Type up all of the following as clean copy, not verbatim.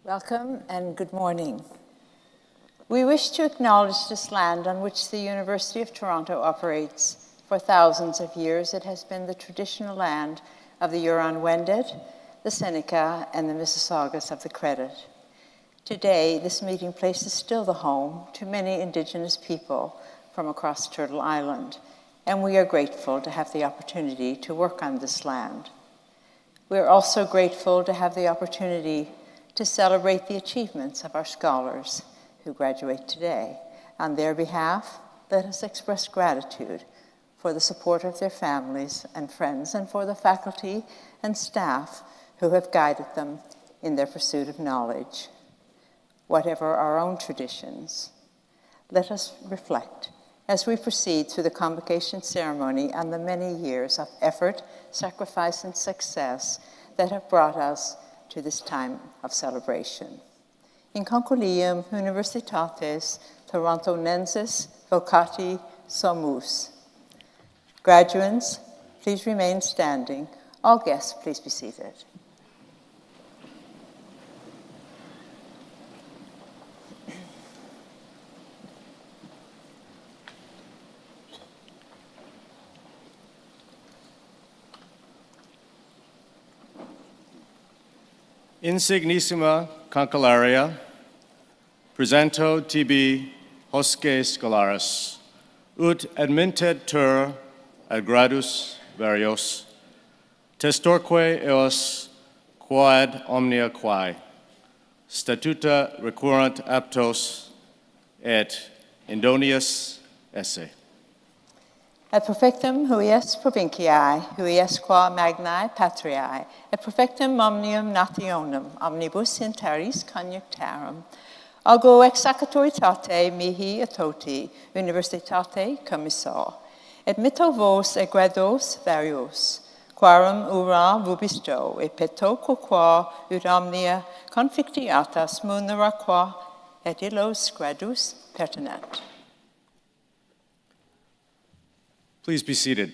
Welcome and good morning. We wish to acknowledge this land on which the University of Toronto operates. For thousands of years, it has been the traditional land of the Huron-Wendat, the Seneca, and the Mississaugas of the Credit. Today, this meeting place is still the home to many Indigenous people from across Turtle Island, and we are grateful to have the opportunity to work on this land. We are also grateful to have the opportunity to celebrate the achievements of our scholars who graduate today. On their behalf, let us express gratitude for the support of their families and friends and for the faculty and staff who have guided them in their pursuit of knowledge. Whatever our own traditions, let us reflect as we proceed through the Convocation ceremony on the many years of effort, sacrifice, and success that have brought us to this time of celebration. In concilium Universitates Torontonensis vocati sumus. Graduates, please remain standing. All guests, please be seated. Insignissima Cancelaria, presento tibi hosce scholaris, ut admitted tur ad gradus varios, testorque eos quod omnia quae, statuta recurrent aptos et indonius esse. Et perfectum huies provinciae, huies qua magnae patriae, et perfectum omnium nationum, omnibus in terris conjunctarum, algo ex accatoritate mihi etoti, universitate commissor, et mitto vos egredos varios, quarum ura vubisto, et peto quoquo ut omnia confictiatas munera qua et illos gradus pertinet. Please be seated.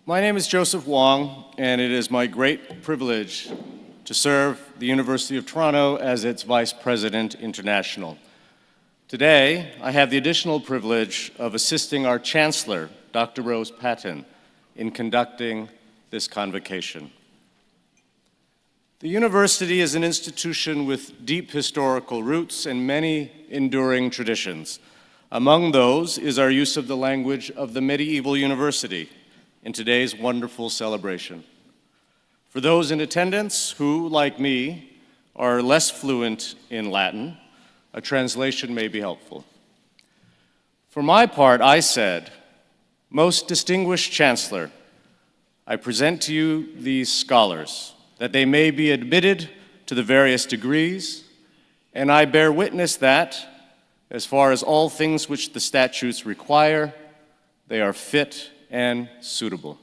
My name is Joseph Wong, and it is my great privilege to serve the University of Toronto as its Vice President International. Today, I have the additional privilege of assisting our Chancellor, Dr. Rose Patton, in conducting this convocation. The university is an institution with deep historical roots and many enduring traditions. Among those is our use of the language of the medieval university in today's wonderful celebration. For those in attendance who, like me, are less fluent in Latin, a translation may be helpful. For my part, I said, "Most distinguished Chancellor, I present to you these scholars, that they may be admitted to the various degrees, and I bear witness that, as far as all things which the statutes require, they are fit and suitable."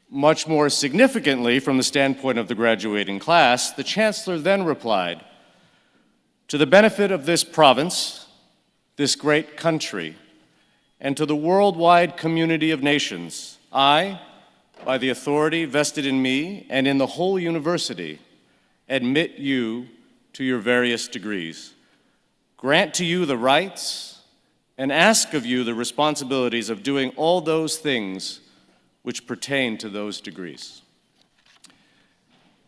Much more significantly, from the standpoint of the graduating class, the Chancellor then replied, "To the benefit of this province, this great country, and to the worldwide community of nations, I, by the authority vested in me and in the whole university, admit you to your various degrees, grant to you the rights, and ask of you the responsibilities of doing all those things which pertain to those degrees."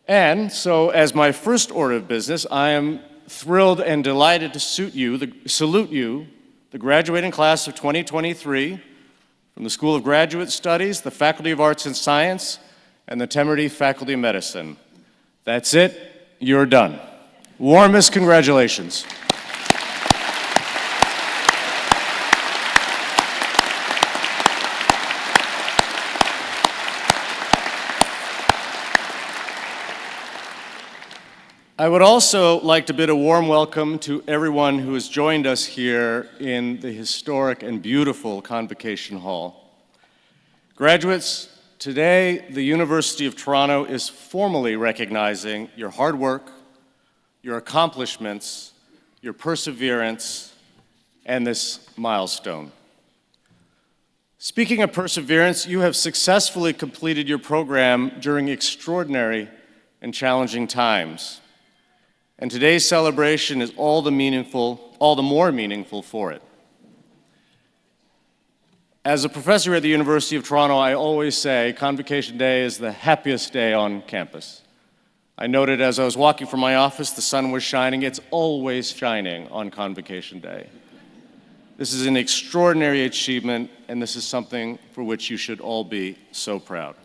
And so, as my first order of business, I am thrilled and delighted to salute you, the graduating class of 2023, from the School of Graduate Studies, the Faculty of Arts and Science, and the Temerty Faculty of Medicine. That's it, you're done. Warmest congratulations. I would also like to bid a warm welcome to everyone who has joined us here in the historic and beautiful Convocation Hall. Graduates, today the University of Toronto is formally recognizing your hard work, your accomplishments, your perseverance, and this milestone. Speaking of perseverance, you have successfully completed your program during extraordinary and challenging times. And today's celebration is all the more meaningful for it. As a professor at the University of Toronto, I always say Convocation Day is the happiest day on campus. I noted as I was walking from my office, the sun was shining. It's always shining on Convocation Day. This is an extraordinary achievement, and this is something for which you should all be so proud.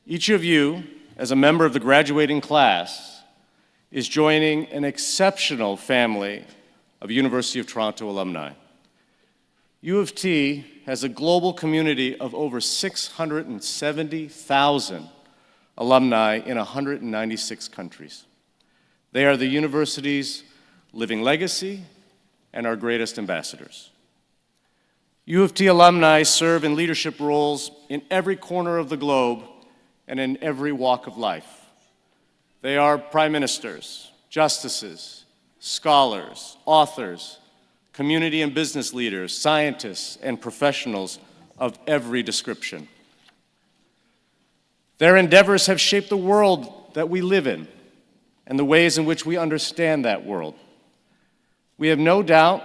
Each of you, as a member of the graduating class, is joining an exceptional family of University of Toronto alumni. U of T has a global community of over 670,000 alumni in 196 countries. They are the university's living legacy and our greatest ambassadors. U of T alumni serve in leadership roles in every corner of the globe and in every walk of life. They are prime ministers, justices, scholars, authors, community and business leaders, scientists, and professionals of every description. Their endeavors have shaped the world that we live in and the ways in which we understand that world. We have no doubt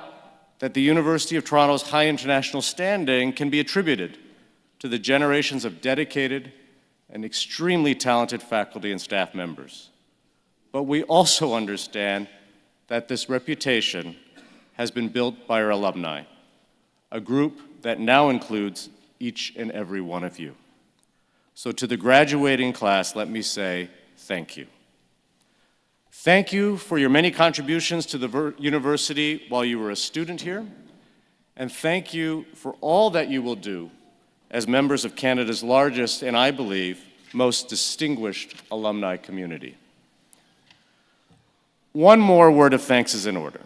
that the University of Toronto's high international standing can be attributed to the generations of dedicated and extremely talented faculty and staff members. But we also understand that this reputation has been built by our alumni, a group that now includes each and every one of you. So to the graduating class, let me say thank you. Thank you for your many contributions to the university while you were a student here, and thank you for all that you will do as members of Canada's largest and, I believe, most distinguished alumni community. One more word of thanks is in order.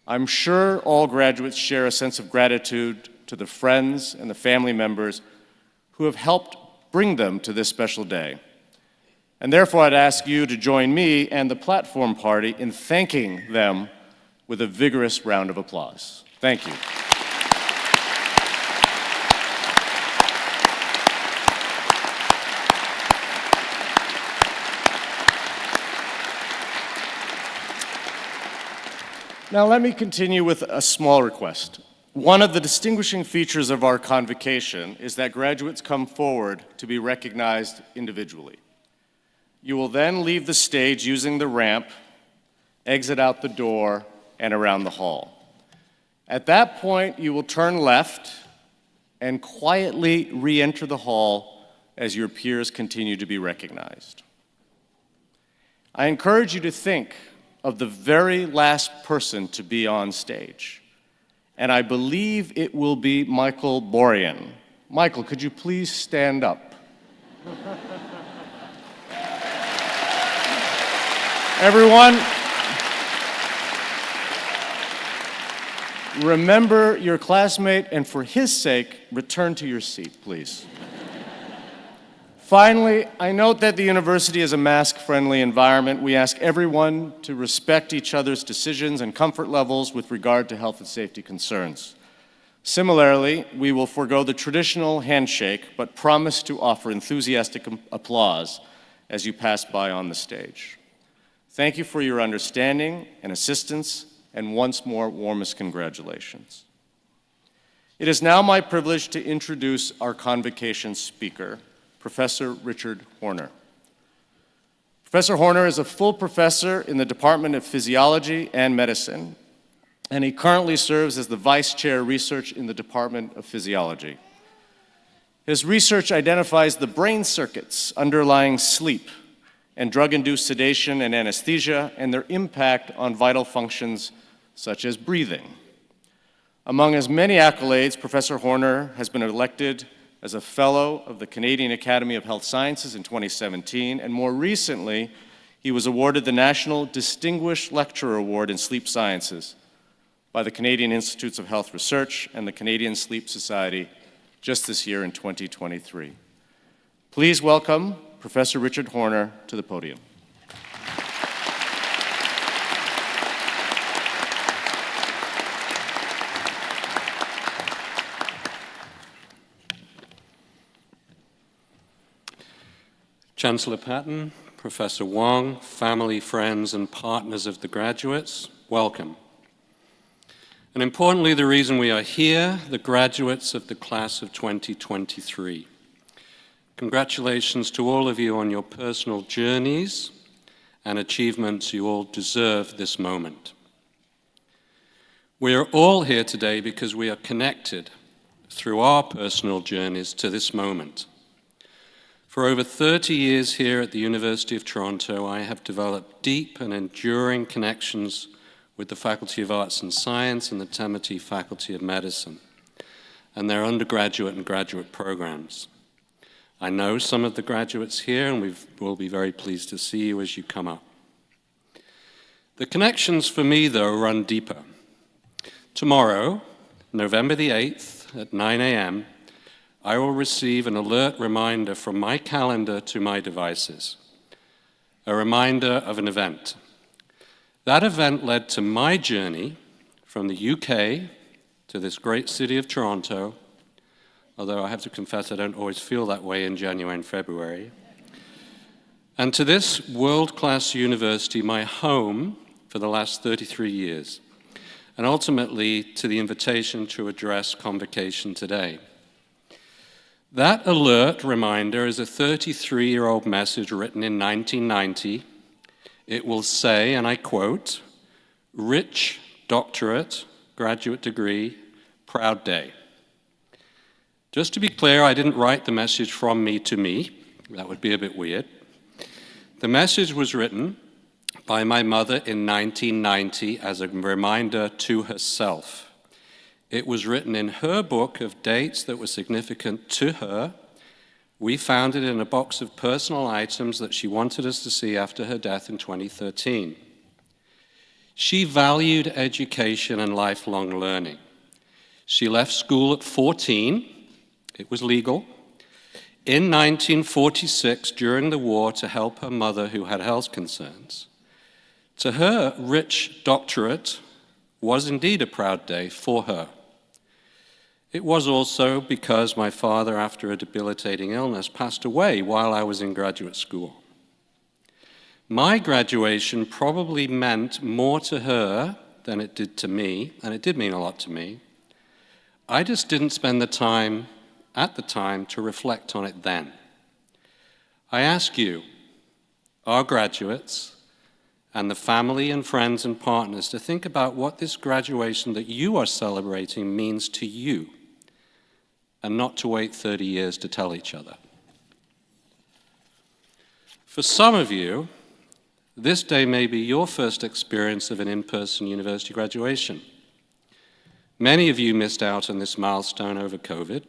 I'm sure all graduates share a sense of gratitude to the friends and the family members who have helped bring them to this special day. And therefore, I'd ask you to join me and the platform party in thanking them with a vigorous round of applause. Thank you. Now let me continue with a small request. One of the distinguishing features of our convocation is that graduates come forward to be recognized individually. You will then leave the stage using the ramp, exit out the door, and around the hall. At that point, you will turn left and quietly re-enter the hall as your peers continue to be recognized. I encourage you to think of the very last person to be on stage. And I believe it will be Michael Borean. Michael, could you please stand up? Everyone, remember your classmate, and for his sake, return to your seat, please. Finally, I note that the university is a mask-friendly environment. We ask everyone to respect each other's decisions and comfort levels with regard to health and safety concerns. Similarly, we will forego the traditional handshake, but promise to offer enthusiastic applause as you pass by on the stage. Thank you for your understanding and assistance, and once more, warmest congratulations. It is now my privilege to introduce our convocation speaker, Professor Richard Horner. Professor Horner is a full professor in the Department of Physiology and Medicine, and he currently serves as the Vice Chair of Research in the Department of Physiology. His research identifies the brain circuits underlying sleep and drug-induced sedation and anesthesia and their impact on vital functions such as breathing. Among his many accolades, Professor Horner has been elected as a Fellow of the Canadian Academy of Health Sciences in 2017, and more recently, he was awarded the National Distinguished Lecturer Award in Sleep Sciences by the Canadian Institutes of Health Research and the Canadian Sleep Society just this year in 2023. Please welcome Professor Richard Horner to the podium. Chancellor Patton, Professor Wong, family, friends, and partners of the graduates, welcome. And importantly, the reason we are here, the graduates of the class of 2023. Congratulations to all of you on your personal journeys and achievements. You all deserve this moment. We are all here today because we are connected through our personal journeys to this moment. For over 30 years here at the University of Toronto, I have developed deep and enduring connections with the Faculty of Arts and Science and the Temerty Faculty of Medicine and their undergraduate and graduate programs. I know some of the graduates here, and we'll be very pleased to see you as you come up. The connections for me, though, run deeper. Tomorrow, November the 8th at 9 a.m., I will receive an alert reminder from my calendar to my devices, a reminder of an event. That event led to my journey from the UK to this great city of Toronto, although I have to confess I don't always feel that way in January and February, and to this world-class university, my home for the last 33 years, and ultimately to the invitation to address Convocation today. That alert reminder is a 33-year-old message written in 1990. It will say, and I quote, "Rich doctorate, graduate degree, proud day." Just to be clear, I didn't write the message from me to me. That would be a bit weird. The message was written by my mother in 1990 as a reminder to herself. It was written in her book of dates that were significant to her. We found it in a box of personal items that she wanted us to see after her death in 2013. She valued education and lifelong learning. She left school at 14. It was legal. In 1946, during the war, to help her mother who had health concerns. To her, rich doctorate was indeed a proud day for her. It was also because my father, after a debilitating illness, passed away while I was in graduate school. My graduation probably meant more to her than it did to me, and it did mean a lot to me. I just didn't spend the time at the time to reflect on it then. I ask you, our graduates, and the family and friends and partners to think about what this graduation that you are celebrating means to you, and not to wait 30 years to tell each other. For some of you, this day may be your first experience of an in-person university graduation. Many of you missed out on this milestone over COVID.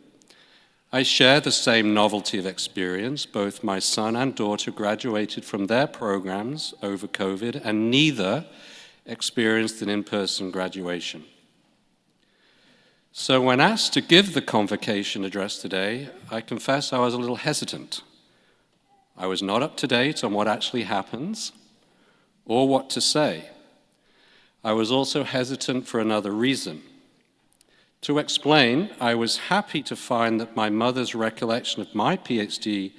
I share the same novelty of experience. Both my son and daughter graduated from their programs over COVID, and neither experienced an in-person graduation. So when asked to give the convocation address today, I confess I was a little hesitant. I was not up to date on what actually happens or what to say. I was also hesitant for another reason. To explain, I was happy to find that my mother's recollection of my PhD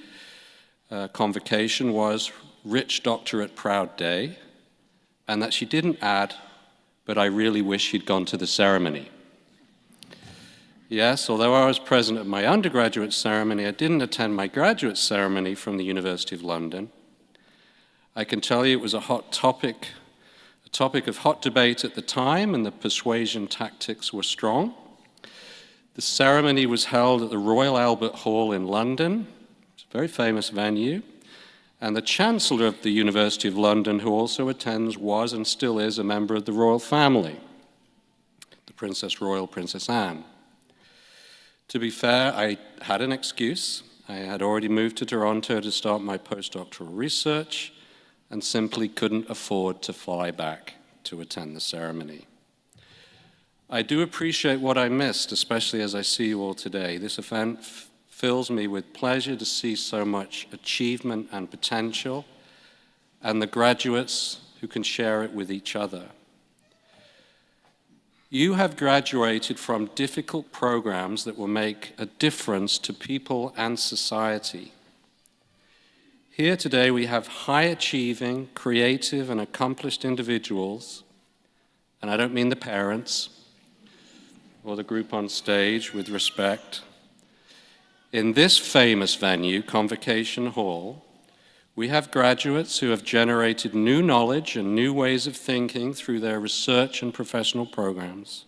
convocation was rich doctorate proud day, and that she didn't add, but I really wish she'd gone to the ceremony. Yes, although I was present at my undergraduate ceremony, I didn't attend my graduate ceremony from the University of London. I can tell you it was a topic of hot debate at the time, and the persuasion tactics were strong. The ceremony was held at the Royal Albert Hall in London. It's a very famous venue. And the Chancellor of the University of London, who also attends, was and still is a member of the royal family, the Princess Royal, Princess Anne. To be fair, I had an excuse. I had already moved to Toronto to start my postdoctoral research and simply couldn't afford to fly back to attend the ceremony. I do appreciate what I missed, especially as I see you all today. This event fills me with pleasure to see so much achievement and potential, and the graduates who can share it with each other. You have graduated from difficult programs that will make a difference to people and society. Here today we have high-achieving, creative, and accomplished individuals, and I don't mean the parents or the group on stage, with respect. In this famous venue, Convocation Hall, we have graduates who have generated new knowledge and new ways of thinking through their research and professional programs.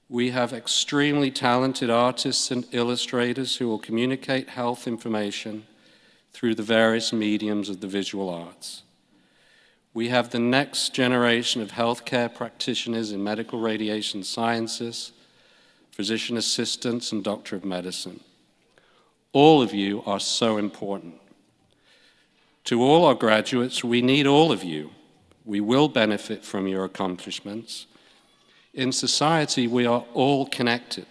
We have extremely talented artists and illustrators who will communicate health information through the various mediums of the visual arts. We have the next generation of healthcare practitioners in medical radiation sciences, physician assistants, and doctor of medicine. All of you are so important. To all our graduates, we need all of you. We will benefit from your accomplishments. In society, we are all connected.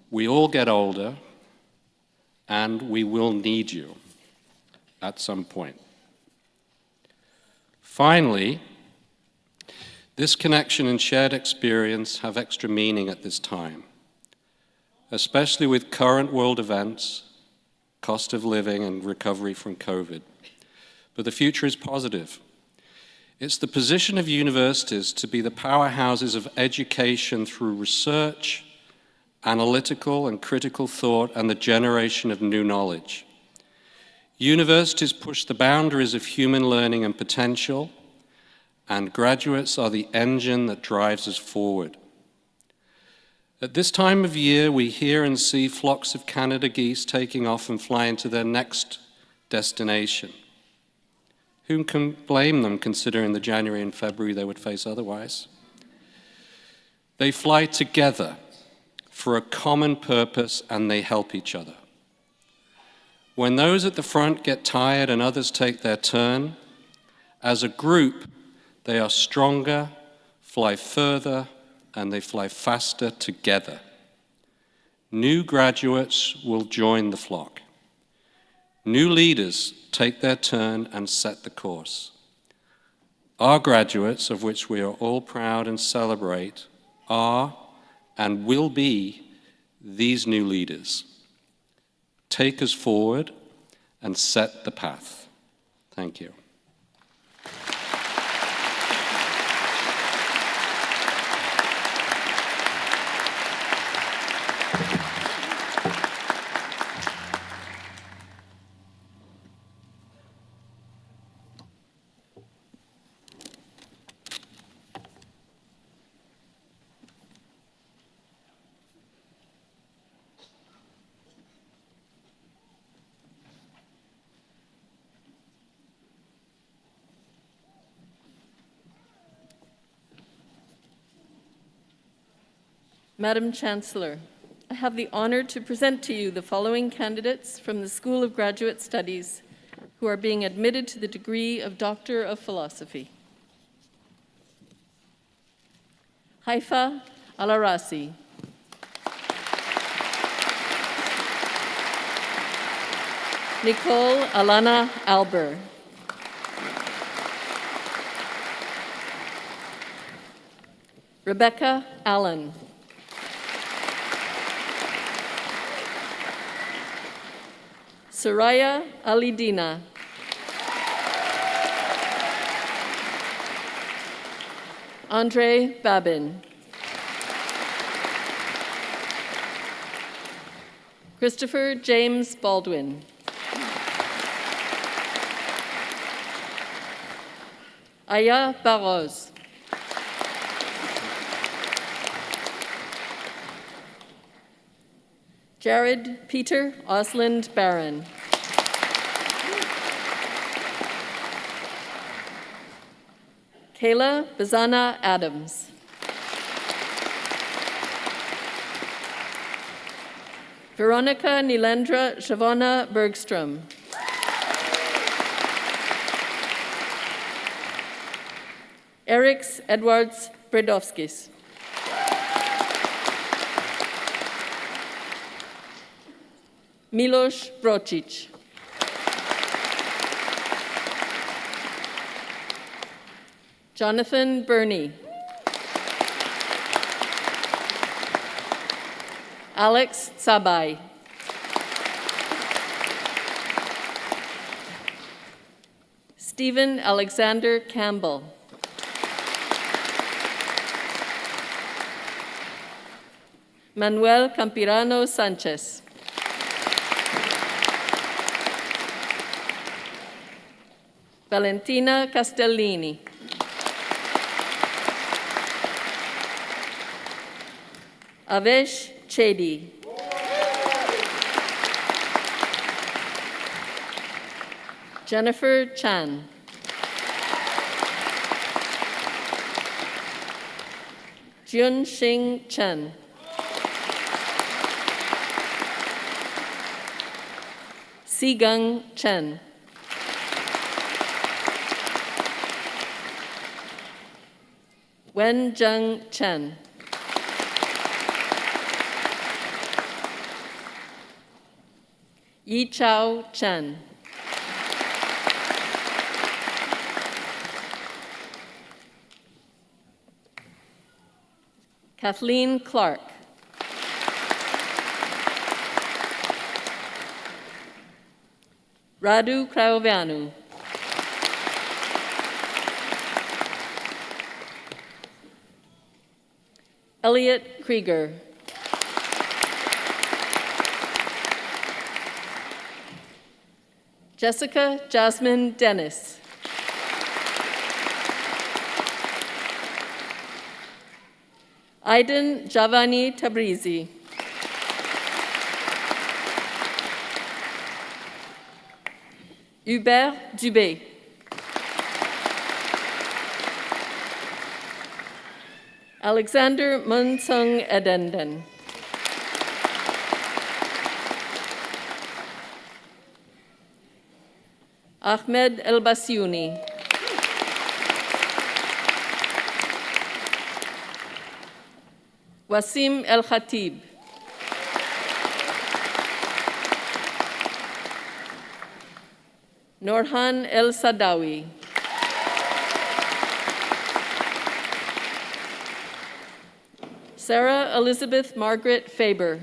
We all get older, and we will need you at some point. Finally, this connection and shared experience have extra meaning at this time, especially with current world events, cost of living, and recovery from COVID. But the future is positive. It's the position of universities to be the powerhouses of education through research, analytical and critical thought, and the generation of new knowledge. Universities push the boundaries of human learning and potential, and graduates are the engine that drives us forward. At this time of year, we hear and see flocks of Canada geese taking off and flying to their next destination. Who can blame them, considering the January and February they would face otherwise? They fly together for a common purpose, and they help each other. When those at the front get tired and others take their turn, as a group, they are stronger, fly further, and they fly faster together. New graduates will join the flock. New leaders take their turn and set the course. Our graduates, of which we are all proud and celebrate, are and will be these new leaders. Take us forward and set the path. Thank you. Madam Chancellor, I have the honor to present to you the following candidates from the School of Graduate Studies who are being admitted to the degree of Doctor of Philosophy. Haifa Alarasi. Nicole Alana Alber. Rebecca Allen. Soraya Alidina. Andre Babin. Christopher James Baldwin. Aya Barros. Jared Peter Osland Barron. Kayla Bazana Adams. Veronica Nilendra Shavona Bergstrom. Eriks Edwards Bredovskis. Milos Brocic. Jonathan Burney. Alex Sabai. Stephen Alexander Campbell. Manuel Campirano Sanchez. Valentina Castellini. Avesh Chedi. Jennifer Chan. Jun Xing Chen. Sigung Chen. Wen Zheng Chen. Yi Chao Chen. Kathleen Clark. Radu Craioveanu. Elliot Krieger. Jessica Jasmine Dennis. Aiden Javani Tabrizi. Hubert Dubé. Alexander Munsung Edenden. Ahmed El Basyouni. Wasim El Khatib. Norhan El Sadawi. Sarah Elizabeth Margaret Faber.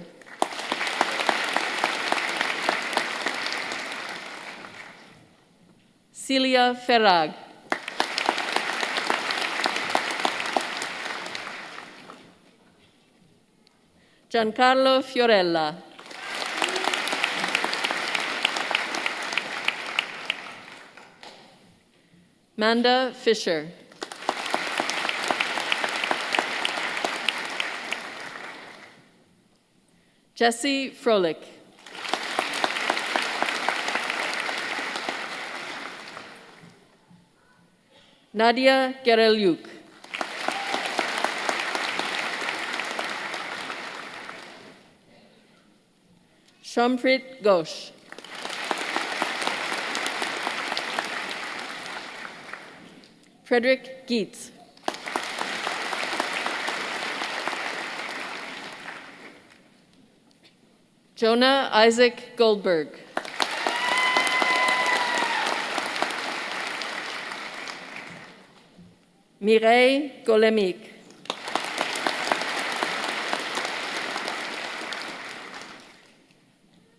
Celia Ferrag. Giancarlo Fiorella. Manda Fisher. Jesse Froelich. Nadia Gerelyuk. Shumprit Ghosh. Frederick Geetz. Jonah Isaac Goldberg. Mireille Golemic.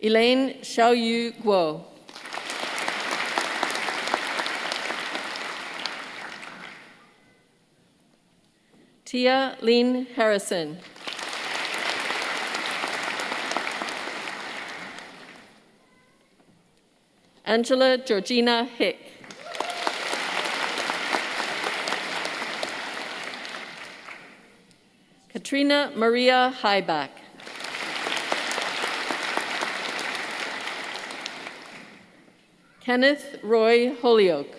Elaine Xiaoyu Guo. Tia Lynn Harrison. Angela Georgina Hick. Katrina Maria Highback. Kenneth Roy Holyoke.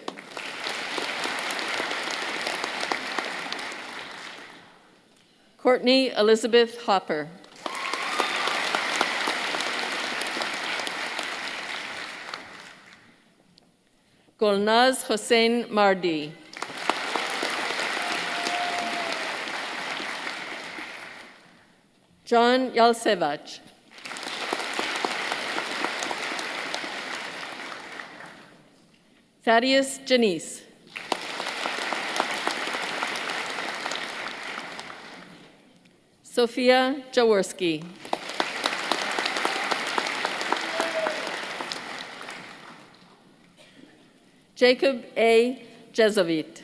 Courtney Elizabeth Hopper. Golnaz Hossein Mardi. John Yalsevach. Thaddeus Janice. Sophia Jaworski. Jacob A. Jezovit.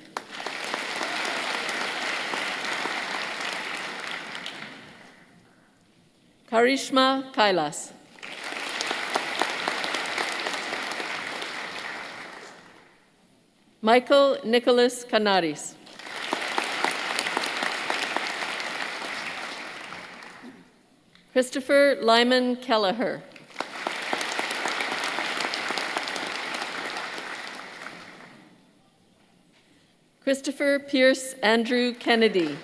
Karishma Kailas. Michael Nicholas Canaris. Christopher Lyman Kelleher. Christopher Pierce Andrew Kennedy.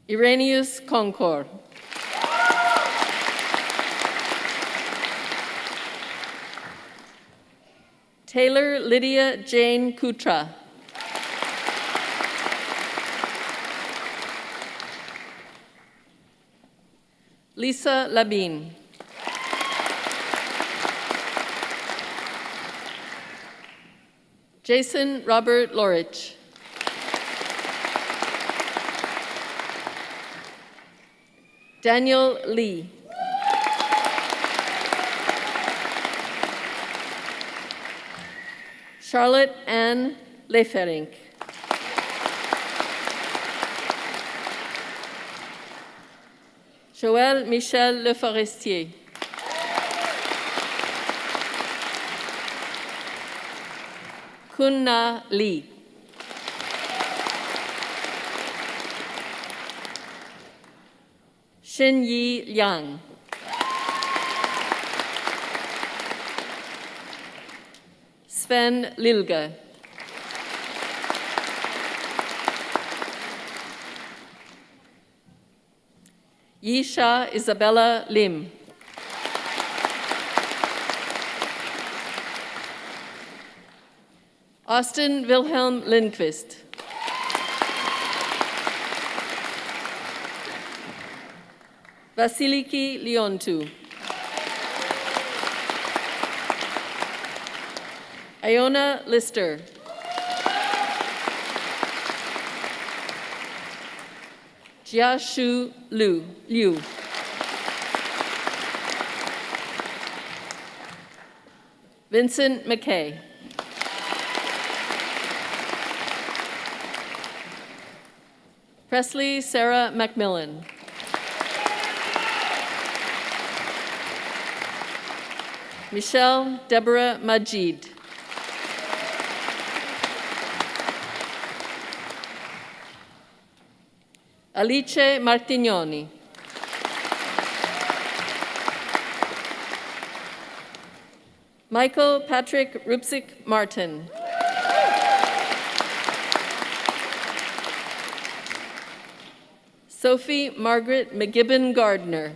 Irenaeus Concord. Taylor Lydia Jane Kutra. Lisa Labine. Jason Robert Lorich. Daniel Lee. Charlotte Ann Leferink. Joël Michel Le Forestier. Kunna Lee. Xin-Yi Liang. Sven Lilge. Yisha Isabella Lim. Austin Wilhelm Lindqvist. Vasiliki Leontu. Iona Lister. Jiashu Liu. Vincent McKay. Presley Sarah Macmillan. Michelle Deborah Majid. Alice Martignoni. Michael Patrick Rupsik Martin. Sophie Margaret McGibbon Gardner.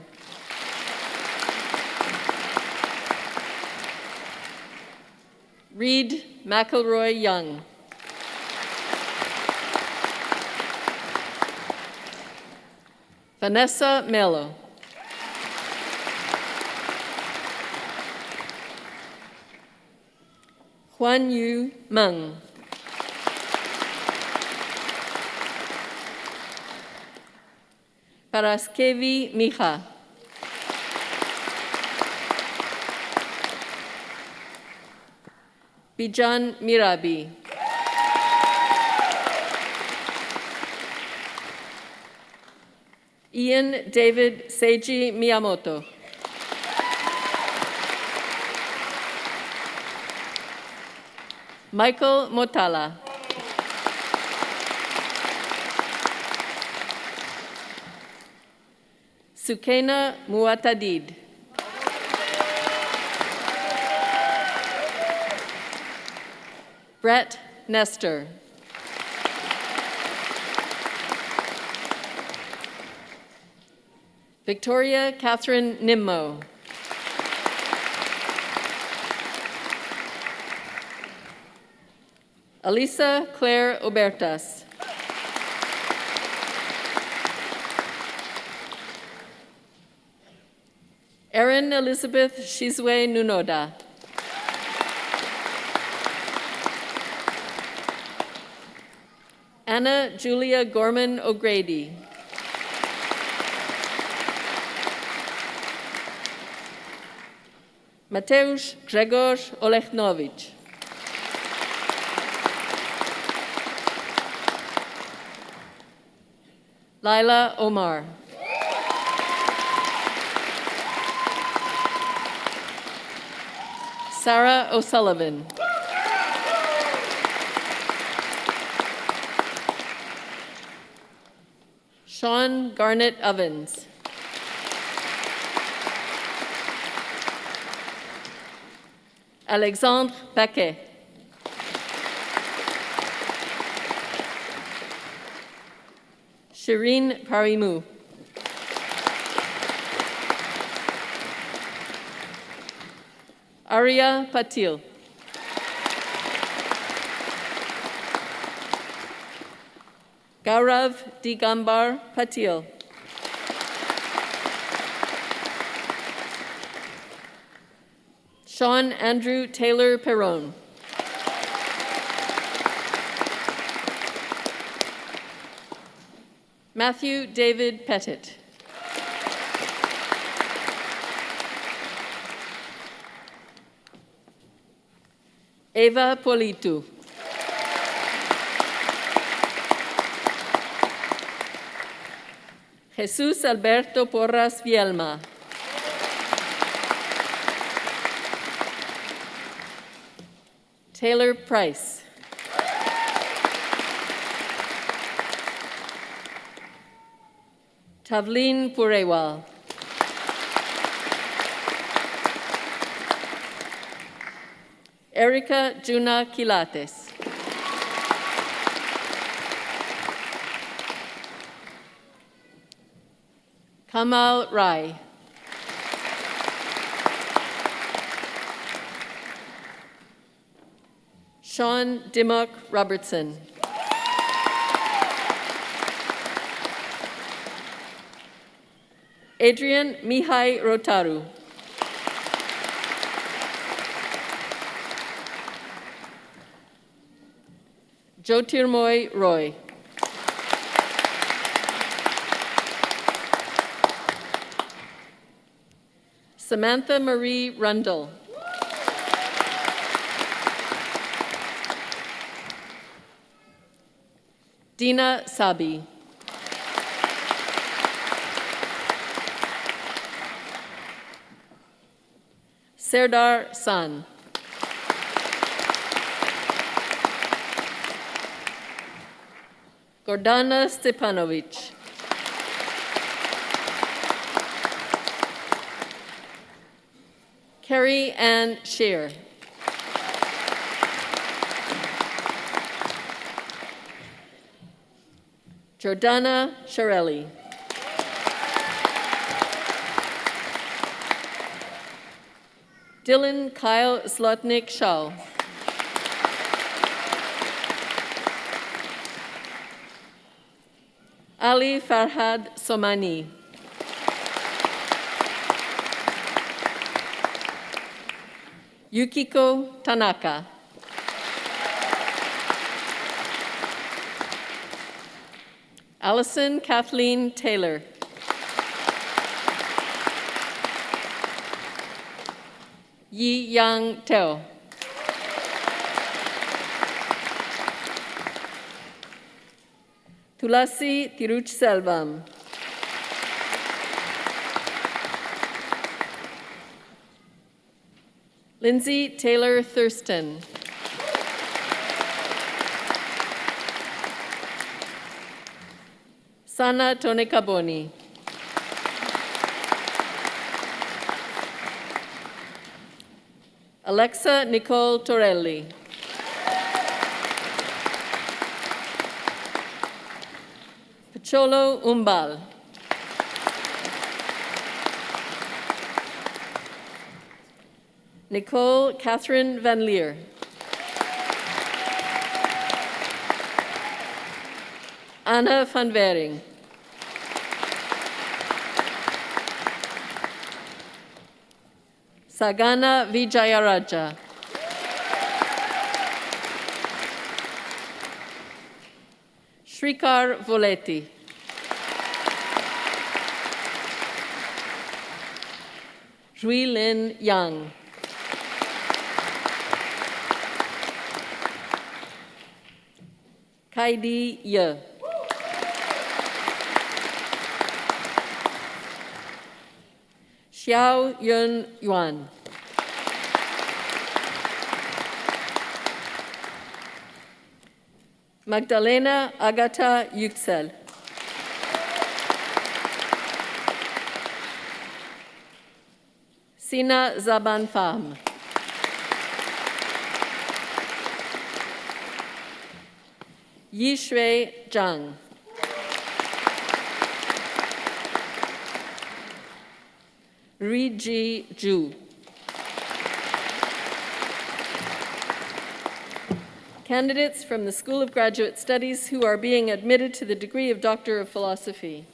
Reed McElroy Young. Vanessa Mello. Huan Yu Meng. Paraskevi Micha. Bijan Mirabi. Ian David Seiji Miyamoto. Michael Motala. Sukena Muatadid. Brett Nestor. Victoria Catherine Nimmo. Elisa Claire Obertas. Erin Elizabeth Shizue Nunoda. Anna Julia Gorman O'Grady. Mateusz Grzegorz Olechnowicz. Laila Omar. Sarah O'Sullivan. Sean Garnett Ovens. Alexandre Paquet. Shireen Parimou. Arya Patil. Gaurav Digambar Patil. Sean Andrew Taylor Perron. Matthew David Pettit. Eva Politu. Jesús Alberto Porras Vielma. Taylor Price. Tavleen Purewal. Erica Juna Quilates. Kamal Rai. Sean Dimmock Robertson. Adrian Mihai Rotaru. Jyotirmoy Roy. Samantha Marie Rundle. Dina Sabi. Serdar San. Gordana Stepanovic. Carrie Ann Shear. Jordana Shirelli. Dylan Kyle Slotnick Shaw. Ali Farhad Somani. Yukiko Tanaka. Allison Kathleen Taylor. Yi Yang Teo. Tulasi Tiruchselvam. Lindsay Taylor Thurston. Sana Tonekaboni. Alexa Nicole Torelli. Cholo Umbal. Nicole Catherine Van Leer. Anna van Vering. Sagana Vijayaraja. Shrikar Voleti. Rui Lin Yang. Heidi Ye. Xiao Yun Yuan. Magdalena Agata Yüksel. Sina Zaban Fahm. Yishui Zhang. Riji Zhu. Candidates from the School of Graduate Studies who are being admitted to the degree of Doctor of Philosophy.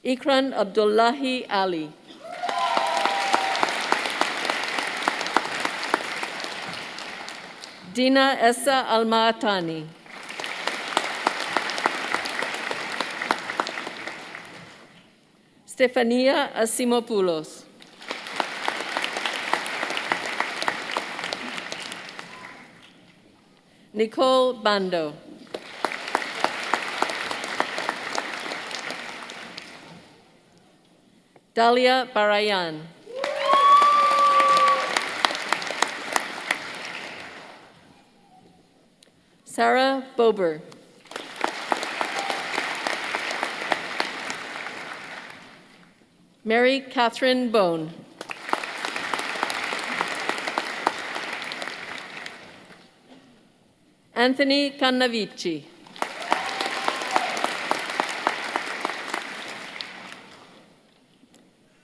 Ikran Abdullahi Ali. Dina Essa Almatani. Stefania Asimopoulos. Nicole Bando. Dalia Barayan. Sarah Bober. Mary Catherine Bone. Anthony Cannavici.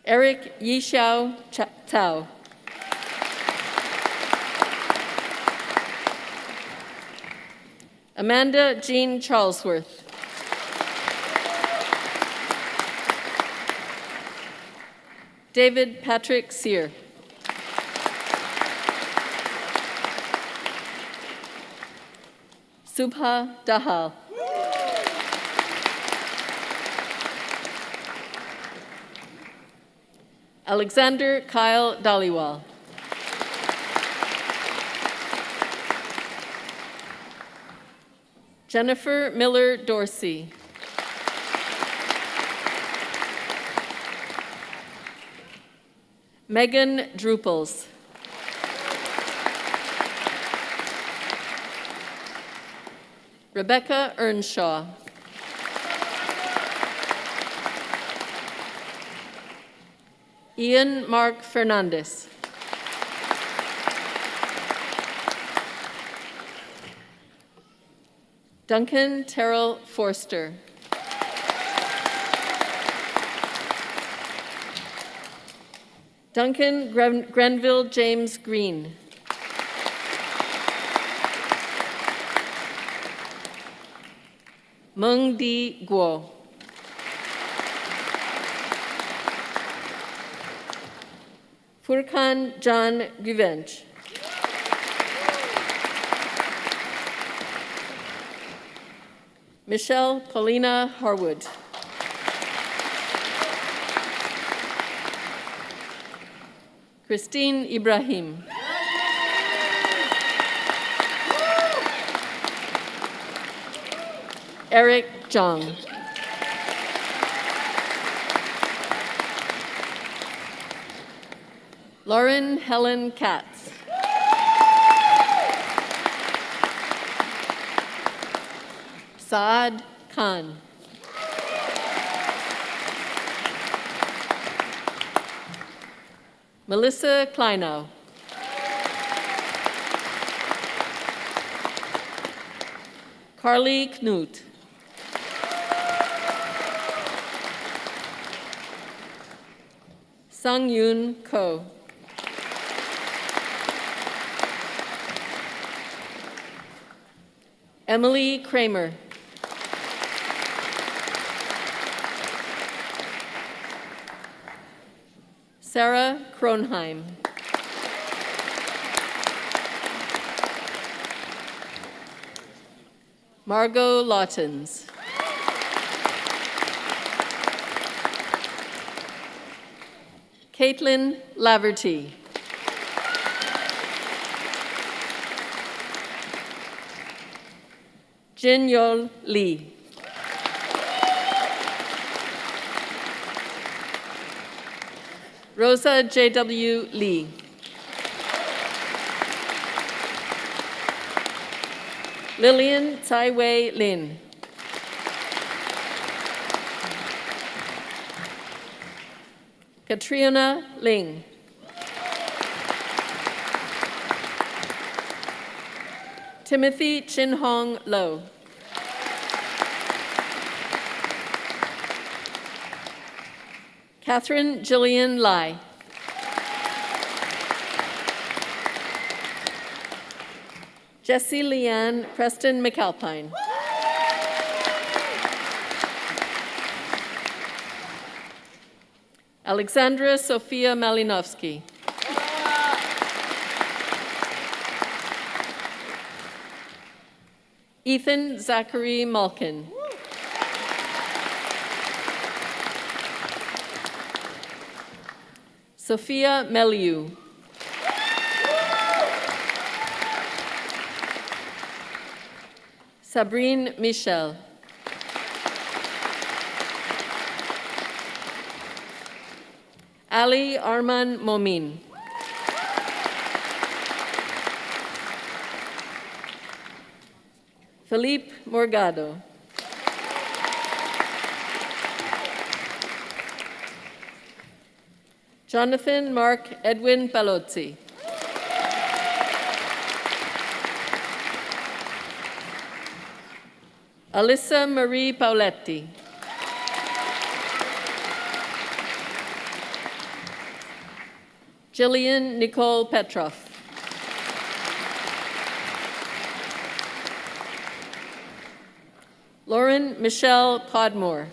Eric Yixiao Tao. Amanda Jean Charlesworth. David Patrick Sear. Subha Dahal. Alexander Kyle Dhaliwal. Jennifer Miller Dorsey. Megan Drupals. Rebecca Earnshaw. Ian Mark Fernandez. Duncan Terrell Forster. Duncan Grenville James Green. Meng Di Guo. Furkan John Guvench. Michelle Paulina Harwood. Christine Ibrahim. Eric Zhang. Lauren Helen Katz. Saad Khan. Melissa Kleinow. Carly Knut. Sung Yoon Ko. Emily Kramer. Sarah Kronheim. Margot Lawtons. Caitlin Laverty. Jin-Yol Lee. Rosa J.W. Lee. Lillian Tsai Wei Lin. Katrina Ling. Timothy Chin Hong Lo. Catherine Jillian Lai. Jessie Leanne Preston McAlpine. Alexandra Sofia Malinowski. Ethan Zachary Malkin. Sophia Meliu. Sabrine Michel. Ali Arman Momin. Philippe Morgado. Jonathan Mark Edwin Palozzi. Alyssa Marie Pauletti. Jillian Nicole Petroff. Lauren Michelle Podmore.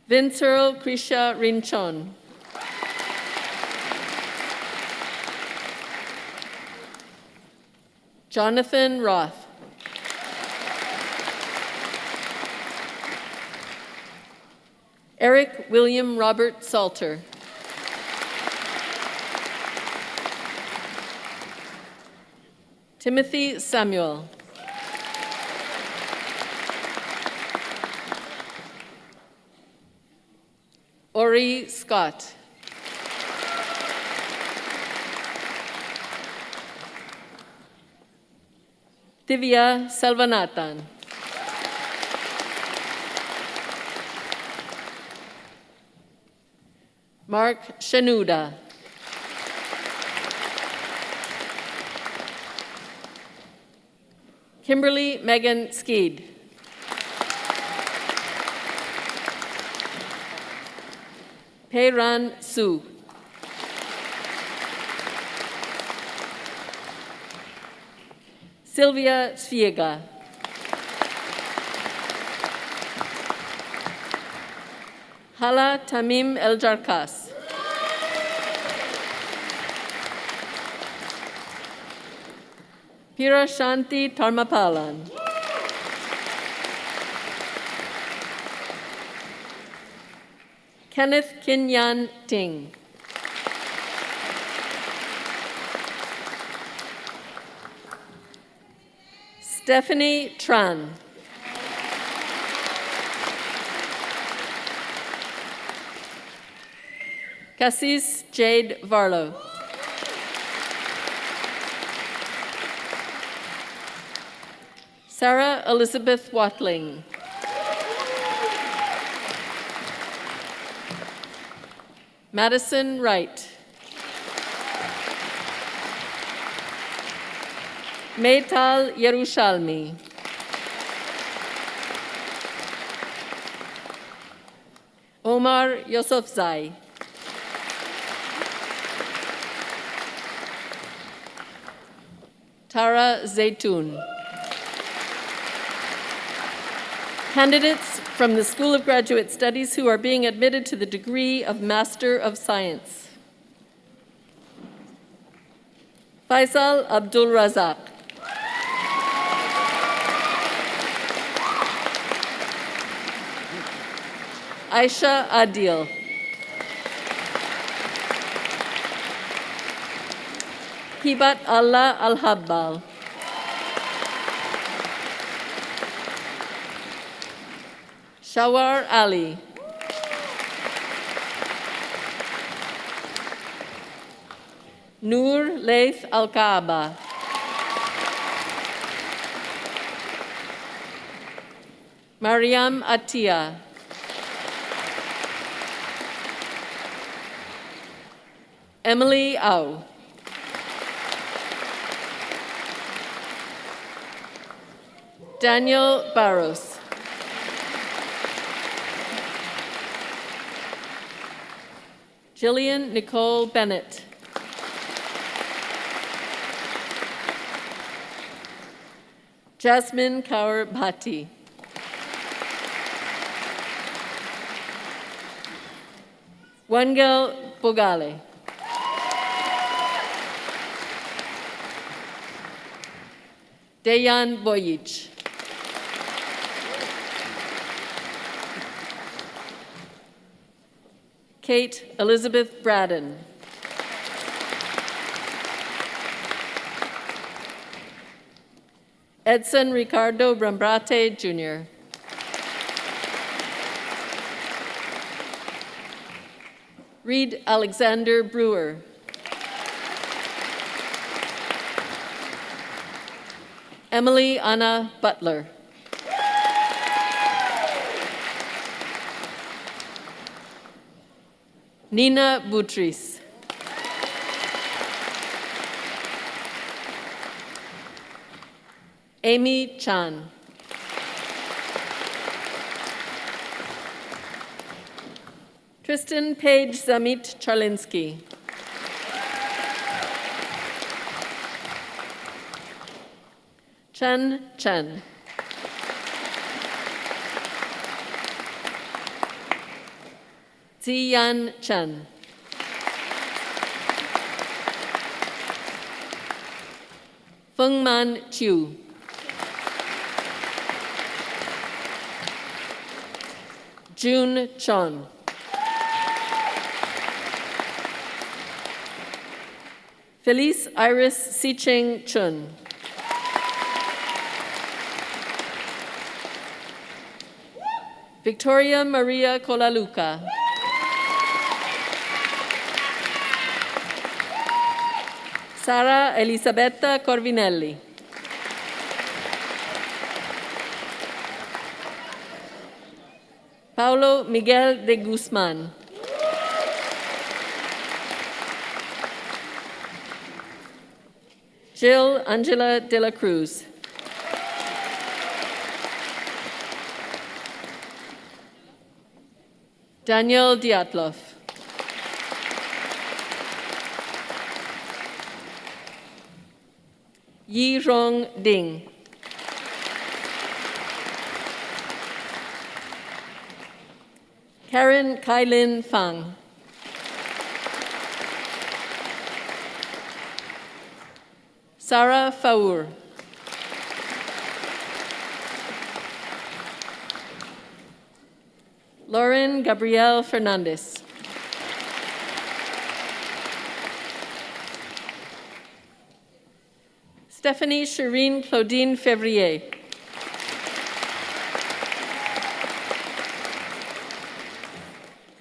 Vince Earl Krisha Rinchon. Jonathan Roth. Eric William Robert Salter. Timothy Samuel. Ori Scott. Divya Selvanathan. Mark Shanuda. Kimberly Megan Skeed. Peiran Su. Sylvia Sviega. Hala Tamim El Jarkas. Pira Shanti Tarmapalan. Kenneth Kinyan Ting. Stephanie Tran. Cassis Jade Varlow. Sarah Elizabeth Watling. Madison Wright. Meital Yerushalmi. Omar Yosefzai. Tara Zaytun. Candidates from the School of Graduate Studies who are being admitted to the degree of Master of Science. Faisal Abdul Razak. Aisha Adil. Hibat Allah Al-Habbal. Shawar Ali. Noor Laith Al-Kaaba. Mariam Attia. Emily Au. Daniel Barros. Jillian Nicole Bennett. Jasmine Kaur Bhatti. Wangel Bogale. Dejan Bojic. Kate Elizabeth Braddon. Edson Ricardo Brambrate, Jr. Reed Alexander Brewer. Emily Anna Butler. Nina Boutris. Amy Chan. Tristan Page Zamit Charlinsky. Chen Chen. Ziyan Chen. Fengman Chiu. June Chon. Felice Iris Sicheng Chun. Victoria Maria Colaluca. Sara Elisabetta Corvinelli. Paulo Miguel de Guzman. Jill Angela de la Cruz. Daniel Dyatlov. Yi Rong Ding. Karen Kailin Fang. Sarah Faur. Lauren Gabrielle Fernandez. Stephanie Shireen Claudine Fevrier.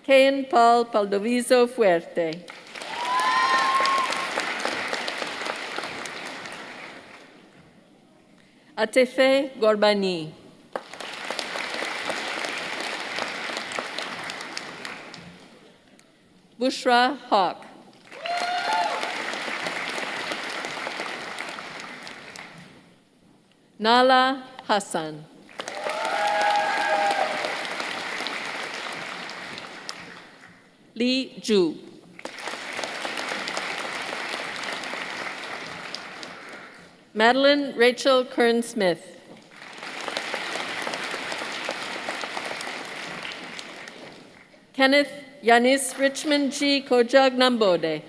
Cain Paul Paldoviso Fuerte. Atefe Gorbani. Bushra Hawk. Nala Hassan. Li Ju. Madeline Rachel Kern-Smith. Kenneth Yanis Richmond G. Kojag Nambode.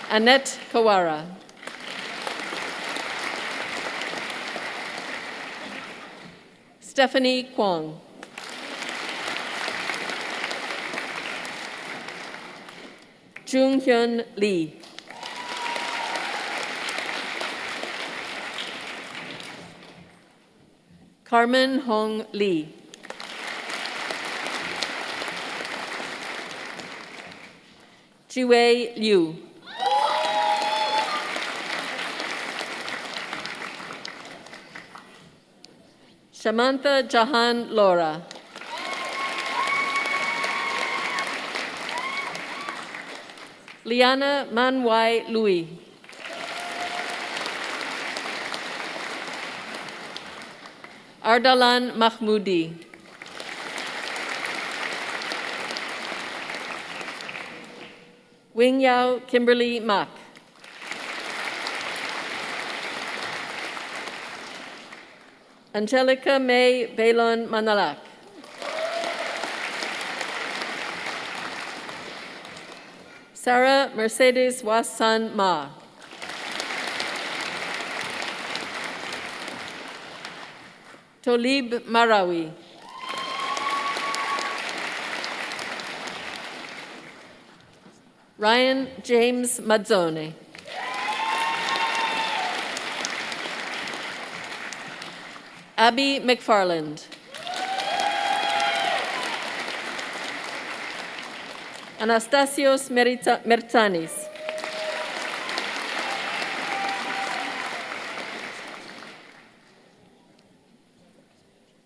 Annette Kawara. Stephanie Kwong. Jung-hyun Lee. Carmen Hong Lee. Jiwei Liu. Shamantha Jahan Laura. Liana Manwai Louis. Ardalan Mahmoudi. Wing Yao Kimberly Mak. Angelica May Bailon Manalak. Sarah Mercedes Wasan Ma. Tolib Marawi. Ryan James Mazzone. Abby McFarland. Anastasios Mertanis.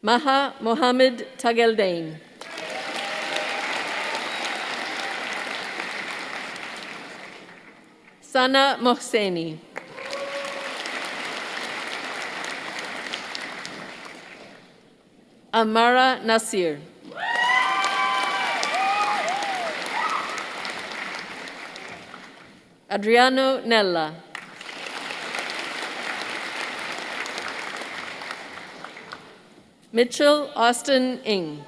Maha Mohammed Tageldain. Sana Mohseni. Amara Nasir. Adriano Nella. Mitchell Austin Ng.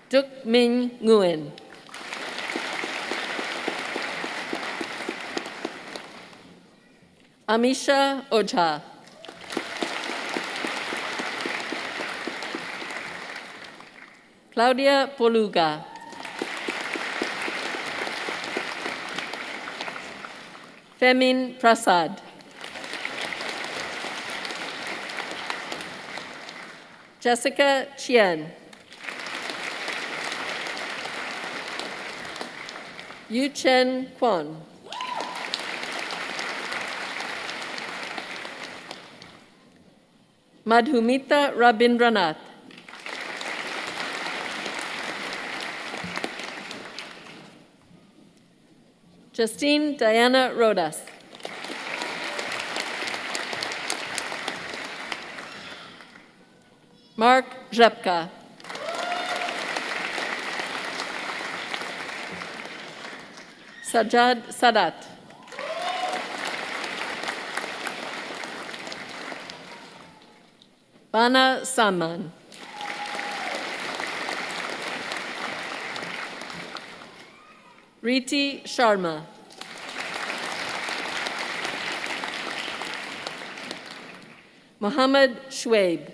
Duk Minh Nguyen. Amisha Ojha. Claudia Poluga. Femin Prasad. Jessica Chien. Yu Chen Kwon. Madhumita Rabindranath. Justine Diana Rodas. Mark Rzepka. Sajad Sadat. Bana Saman. Riti Sharma. Mohammed Shwaib.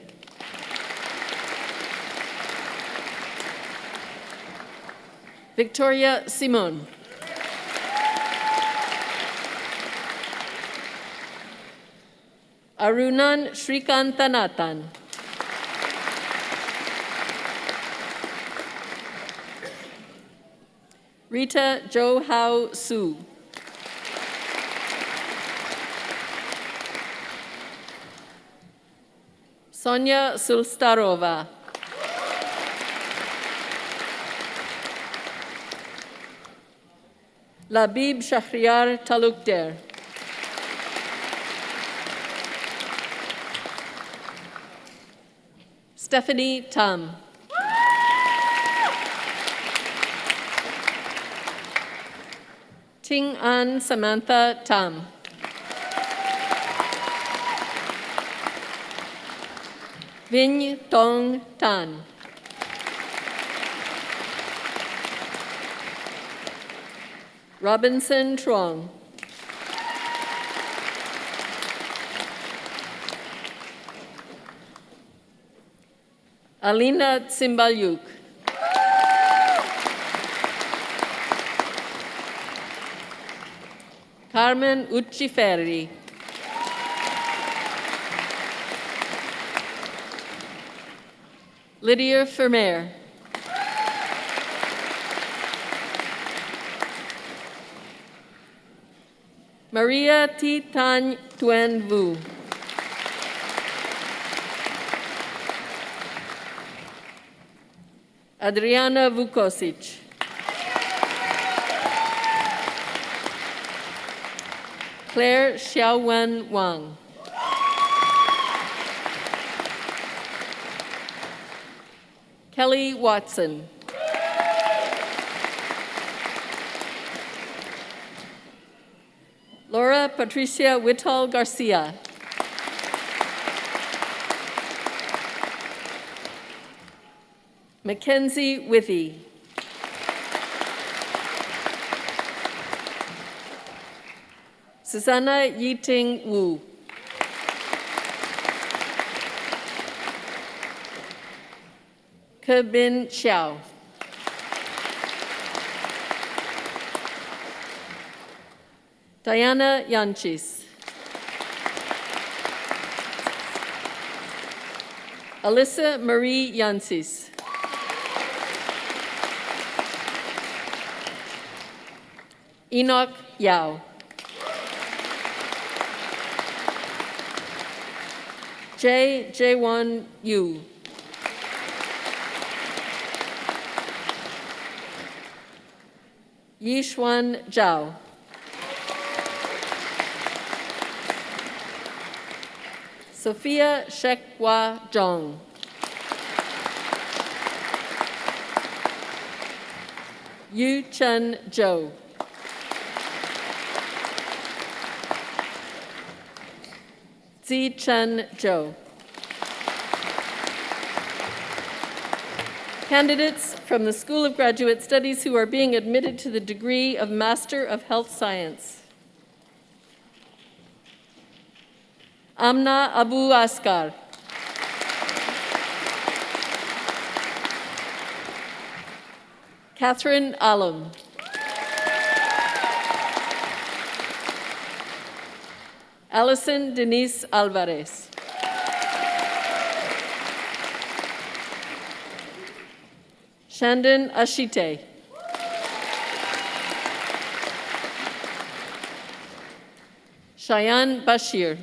Victoria Simon. Arunan Srikantanathan. Rita Jo Hao Su. Sonia Sulstarova. Labib Shahriar Talukder. Stephanie Tam. Ting An Samantha Tam. Vinh Tong Tan. Robinson Truong. Alina Tsimbalyuk. Carmen Ucciferri. Lydia Vermeer. Maria T. Tan Tuen Vu. Adriana Vukosic. Claire Xiaowen Wang. Kelly Watson. Laura Patricia Whitall Garcia. Mackenzie Withy. Susanna Yiting Wu. Ke Bin Xiao. Diana Yanchis. Alyssa Marie Yancis. Enoch Yao. Jaewon Yu. Yishuan Zhao. Sophia Shekwa Zhong. Yu Chen Zhou. Zi Chen Zhou. Candidates from the School of Graduate Studies who are being admitted to the degree of Master of Health Science. Amna Abu Askar. Catherine Alam. Alison Denise Alvarez. Shandon Ashite. Cheyenne Bashir.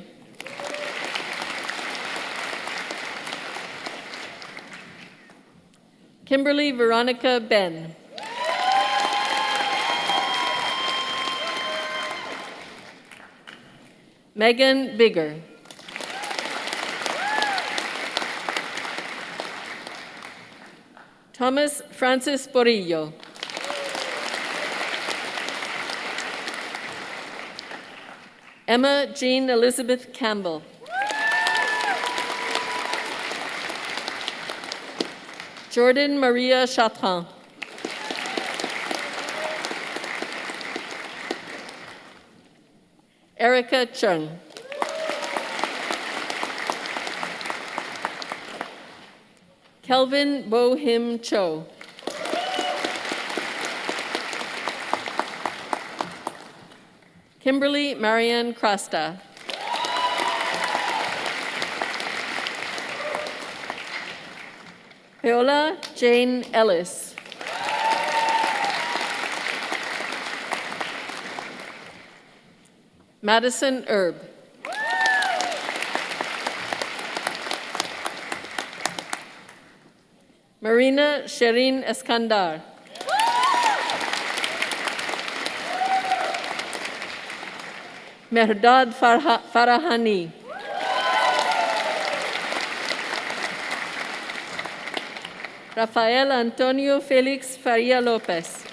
Kimberly Veronica Ben. Megan Bigger. Thomas Francis Borillo. Emma Jean Elizabeth Campbell. Jordan Maria Chatran. Erica Chung. Kelvin Bo Him Cho. Kimberly Marianne Crasta. Paola Jane Ellis. Madison Erb. Marina Sherin Eskandar. Mehrdad Farahani. Rafael Antonio Felix Faria Lopez.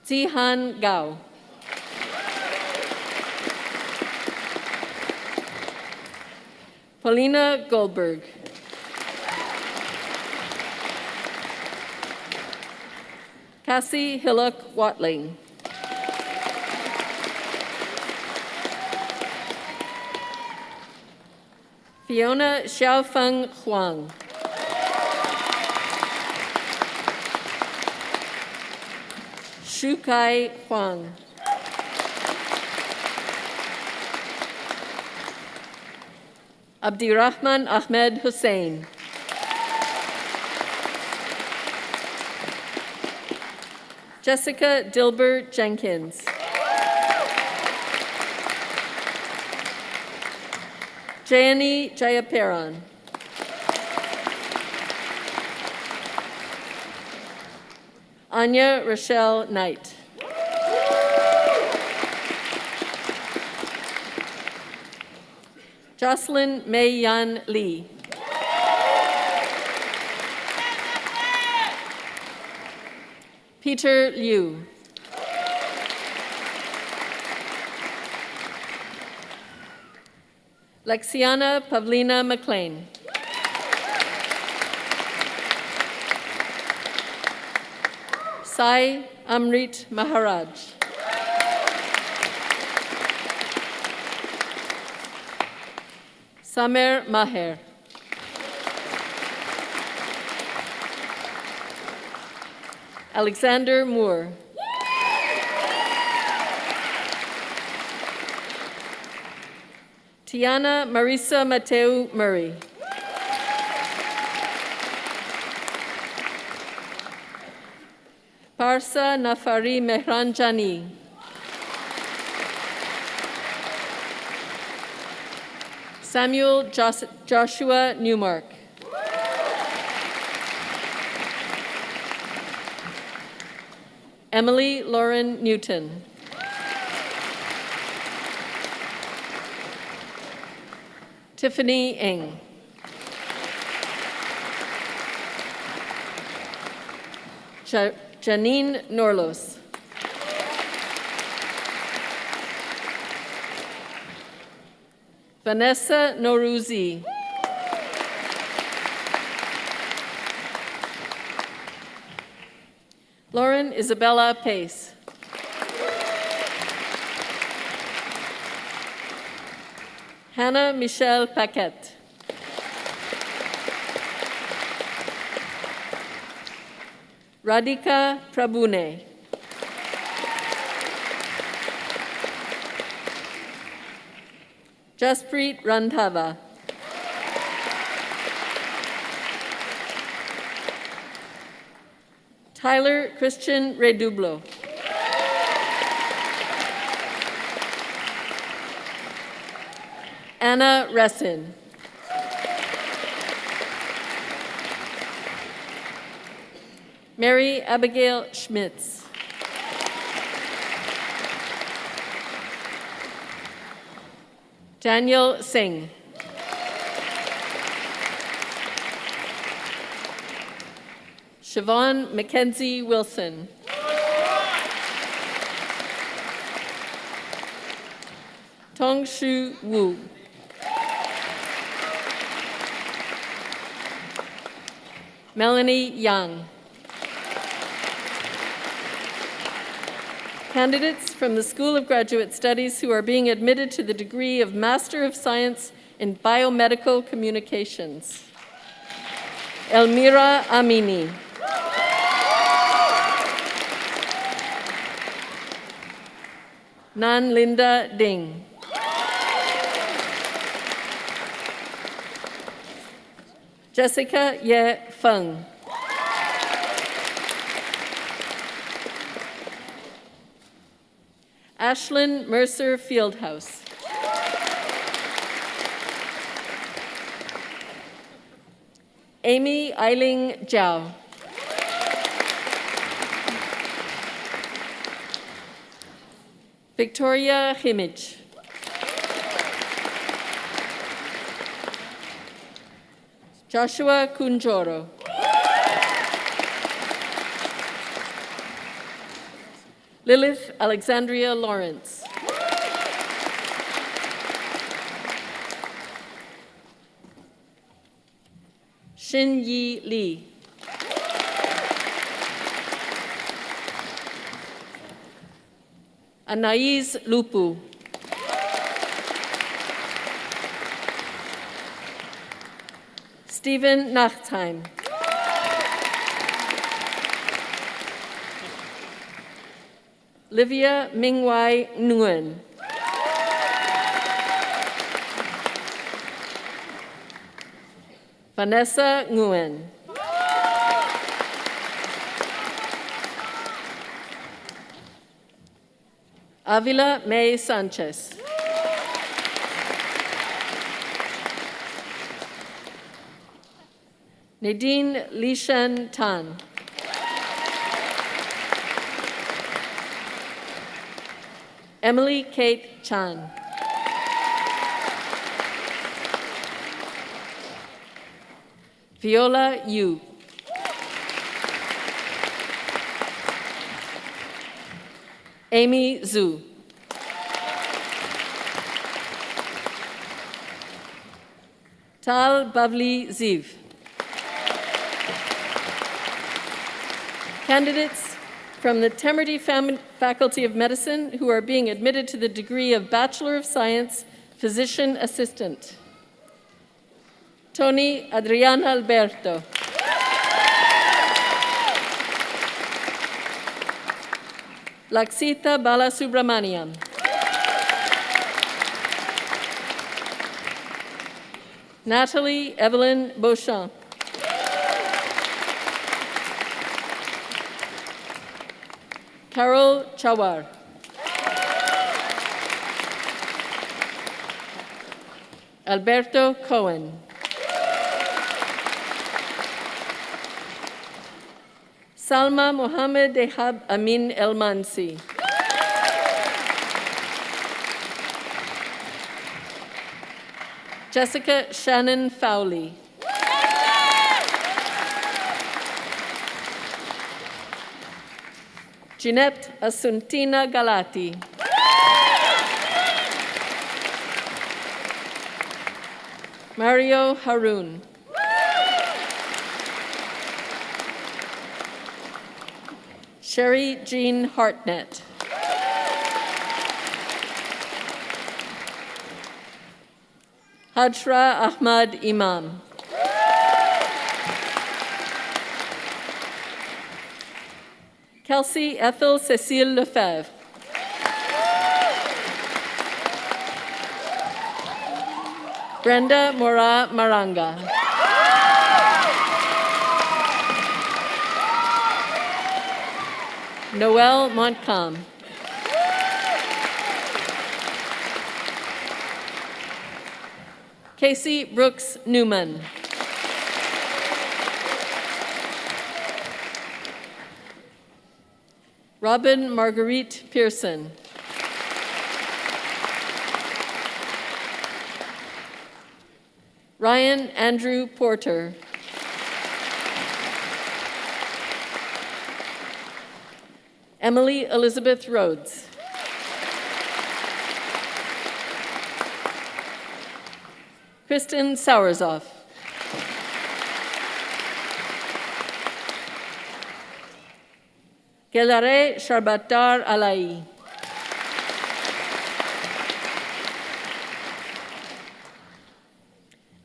Zihan Gao. Paulina Goldberg. Cassie Hillock Watling. Fiona Xiaofeng Huang. Shukai Huang. Abdirahman Ahmed Hussein. Jessica Dilber Jenkins. Jayani Jayaparan. Anya Rochelle Knight. Jocelyn Mei Yan Lee. Peter Liu. Lexiana Pavlina McLean. Sai Amrit Maharaj. Samer Maher. Alexander Moore. Tiana Marisa Mateu Murray. Parsa Nafari Mehranjani. Samuel Joshua Newmark. Emily Lauren Newton. Tiffany Ng. Janine Norlos. Vanessa Noruzi. Lauren Isabella Pace. Hannah Michelle Paquette. Radhika Prabhune. Jaspreet Randhava. Tyler Christian Redublo. Anna Ressin. Mary Abigail Schmitz. Daniel Singh. Siobhan Mackenzie Wilson. Tongshu Wu. Melanie Young. Candidates from the School of Graduate Studies who are being admitted to the degree of Master of Science in Biomedical Communications. Elmira Amini. Nan Linda Ding. Jessica Ye Feng. Ashlyn Mercer Fieldhouse. Amy Eiling Jiao. Victoria Himich. Joshua Kunjoro. Lilith Alexandria Lawrence. Xin Yi Li. Anais Lupu. Stephen Nachtheim. Livia Mingwai Nguyen. Vanessa Nguyen. Avila May Sanchez. Nadine Lishan Tan. Emily Kate Chan. Viola Yu. Amy Zhu. Tal Bavli Ziv. Candidates from the Temerty Faculty of Medicine who are being admitted to the degree of Bachelor of Science, Physician Assistant. Tony Adriana Alberto. Laksita Balasubramaniam. Natalie Evelyn Beauchamp. Carol Chawar. Alberto Cohen. Salma Mohammed Ehab Amin El Mansi. Jessica Shannon Fowley. Jeanette Asuntina Galati. Mario Haroun. Sherry Jean Hartnett. Hajra Ahmad Imam. Kelsey Ethel Cecile Lefebvre. Brenda Mora Maranga. Noelle Montcalm. Casey Brooks Newman. Robin Marguerite Pearson. Ryan Andrew Porter. Emily Elizabeth Rhodes. Kristen Sauerzoff. Gelare Sharbatdar Alai.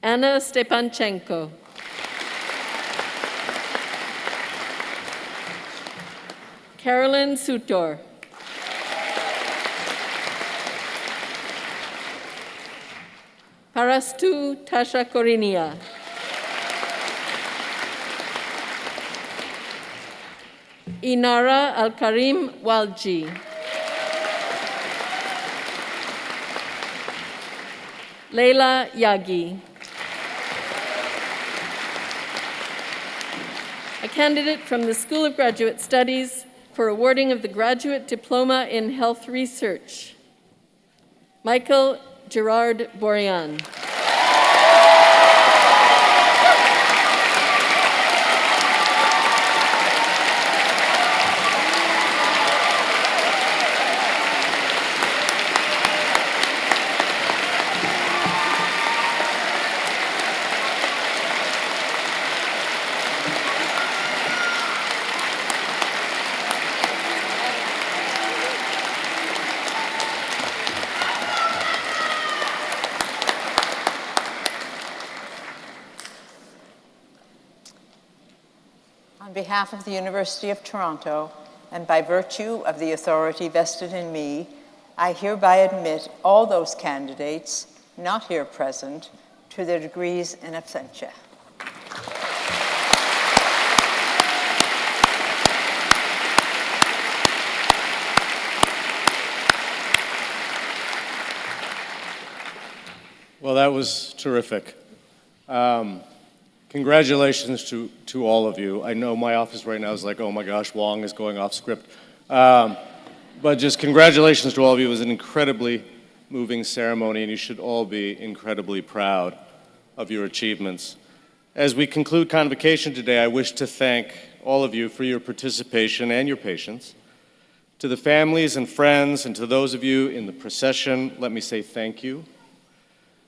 Anna Stepanchenko. Carolyn Sutor. Parastu Tasha Korinia. Inara Al-Karim Walji. Leila Yagi. A candidate from the School of Graduate Studies for awarding of the Graduate Diploma in Health Research. Michael Gerard Borian. On behalf of the University of Toronto and by virtue of the authority vested in me, I hereby admit all those candidates not here present to their degrees in absentia. Well, that was terrific. Congratulations to all of you. I know my office right now is like, oh my gosh, Wong is going off script. But just congratulations to all of you. It was an incredibly moving ceremony, and you should all be incredibly proud of your achievements. As we conclude Convocation today, I wish to thank all of you for your participation and your patience. To the families and friends, and to those of you in the procession, let me say thank you.